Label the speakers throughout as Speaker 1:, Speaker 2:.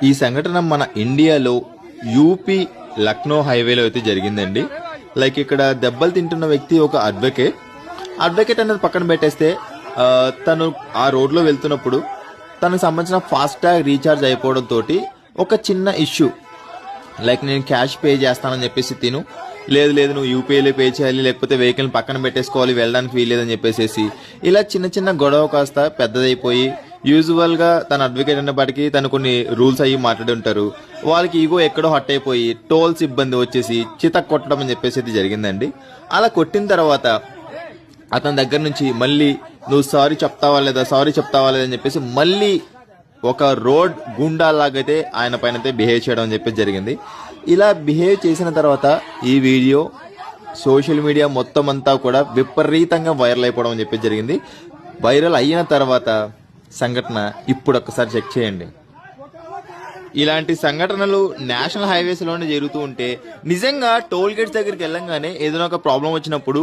Speaker 1: ఈ సంఘటన మన ఇండియాలో యూపీ లక్నో హైవేలో అయితే జరిగిందండి. లైక్ ఇక్కడ దెబ్బలు తింటున్న వ్యక్తి ఒక అడ్వకేట్ అనేది పక్కన పెట్టేస్తే తను ఆ రోడ్లో వెళ్తున్నప్పుడు తనకు సంబంధించిన ఫాస్టాగ్ రీఛార్జ్ అయిపోవడంతో ఒక చిన్న ఇష్యూ, లైక్ నేను క్యాష్ పే చేస్తానని చెప్పేసి లేదు నువ్వు యూపీఐలో పే చేయాలి, లేకపోతే వెహికల్ పక్కన పెట్టేసుకోవాలి, వెళ్ళడానికి వీల్లేదని చెప్పేసి ఇలా చిన్న గొడవ కాస్త పెద్దదైపోయి యూజువల్గా తన అడ్వకేట్ అన్నప్పటికీ తను కొన్ని రూల్స్ అయ్యి మాట్లాడి ఉంటారు. వాళ్ళకి ఈగో ఎక్కడో హట్ అయిపోయి టోల్స్ ఇబ్బంది వచ్చేసి చితక్ కొట్టడం అని చెప్పేసి జరిగిందండి. అలా కొట్టిన తర్వాత అతని దగ్గర నుంచి మళ్ళీ నువ్వు సారీ చెప్తావా లేదా అని చెప్పేసి మళ్ళీ ఒక రోడ్ గుండాలాగైతే ఆయన పైన బిహేవ్ చేయడం అని చెప్పేసి జరిగింది. ఇలా బిహేవ్ చేసిన తర్వాత ఈ వీడియో సోషల్ మీడియా మొత్తం అంతా కూడా విపరీతంగా వైరల్ అయిపోవడం అని చెప్పేసి జరిగింది. వైరల్ అయిన తర్వాత సంఘటన ఇప్పుడు ఒక్కసారి చెక్ చేయండి. ఇలాంటి సంఘటనలు నేషనల్ హైవేస్ లోనే జరుగుతూ ఉంటే నిజంగా టోల్ గేట్స్ దగ్గరికి వెళ్ళంగానే ఏదైనా ఒక ప్రాబ్లం వచ్చినప్పుడు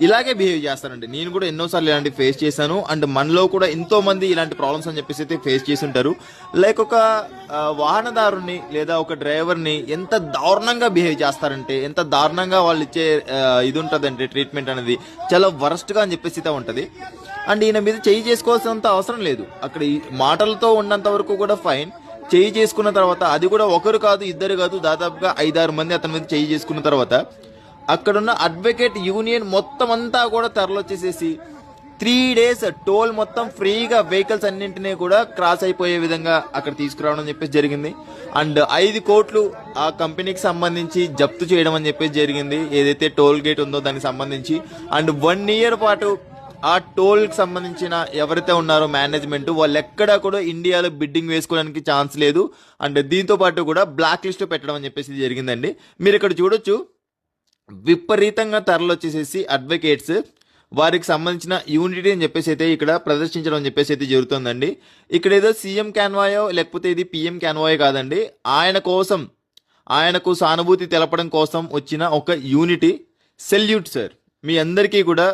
Speaker 1: ఇలాగే బిహేవ్ చేస్తారండి. నేను కూడా ఎన్నోసార్లు ఇలాంటి ఫేస్ చేశాను. అండ్ మనలో కూడా ఎంతో మంది ఇలాంటి ప్రాబ్లమ్స్ అని చెప్పేసి అయితే ఫేస్ చేసి ఉంటారు. లైక్ ఒక వాహనదారుని లేదా ఒక డ్రైవర్ని ఎంత దారుణంగా బిహేవ్ చేస్తారంటే, ఎంత దారుణంగా వాళ్ళు ఇచ్చే ఇది ఉంటుందంటే ట్రీట్మెంట్ అనేది చాలా వరస్ట్గా అని చెప్పేసి అయితే ఉంటుంది. అండ్ ఈయన మీద చేయి చేసుకోవాల్సినంత అవసరం లేదు. అక్కడ మాటలతో ఉన్నంత వరకు కూడా ఫైన్. చేయి చేసుకున్న తర్వాత అది కూడా ఒకరు కాదు, ఇద్దరు కాదు, దాదాపుగా 5-6 మంది అతని మీద చేయి చేసుకున్న తర్వాత అక్కడున్న అడ్వకేట్ యూనియన్ మొత్తం అంతా కూడా తరలొచ్చేసేసి 3 days టోల్ మొత్తం ఫ్రీగా వెహికల్స్ అన్నింటినీ కూడా క్రాస్ అయిపోయే విధంగా అక్కడ తీసుకురావడం అని చెప్పేసి జరిగింది. అండ్ 5 కోట్లు ఆ కంపెనీకి సంబంధించి జప్తు చేయడం అని చెప్పేసి జరిగింది, ఏదైతే టోల్ గేట్ ఉందో దానికి సంబంధించి. అండ్ 1 year పాటు ఆ టోల్ కి సంబంధించిన ఎవరైతే ఉన్నారో మేనేజ్మెంట్ వాళ్ళు ఎక్కడా కూడా ఇండియాలో బిడ్డింగ్ వేసుకోవడానికి ఛాన్స్ లేదు. అండ్ దీంతో పాటు కూడా బ్లాక్ లిస్ట్ పెట్టడం అని చెప్పేసి జరిగిందండి. మీరు ఇక్కడ చూడొచ్చు, విపరీతంగా తరలొచ్చేసేసి అడ్వకేట్స్ వారికి సంబంధించిన యూనిటీ అని చెప్పేసి అయితే ఇక్కడ ప్రదర్శించడం అని చెప్పేసి అయితే జరుగుతుందండి. ఇక్కడ ఏదో సీఎం క్యాన్వాయో లేకపోతే ఇది పిఎం క్యాన్వాయో కాదండి, ఆయనకు సానుభూతి తెలపడం కోసం వచ్చిన ఒక యూనిటీ. సెల్యూట్ సార్, మీ అందరికీ కూడా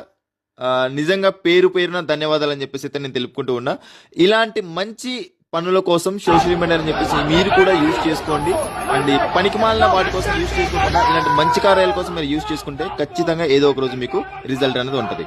Speaker 1: నిజంగా పేరున ధన్యవాదాలు అని చెప్పేసి అయితే నేను తెలుపుకుంటూ ఉన్నా. ఇలాంటి మంచి పనుల కోసం సోషల్ మీడియా అని చెప్పేసి మీరు కూడా యూజ్ చేసుకోండి. అండ్ పనికిమాలిన వాటి కోసం యూజ్ చేసుకోకుండా ఇలాంటి మంచి కార్యాల కోసం మీరు యూజ్ చేసుకుంటే ఖచ్చితంగా ఏదో ఒక రోజు మీకు రిజల్ట్ అనేది ఉంటుంది.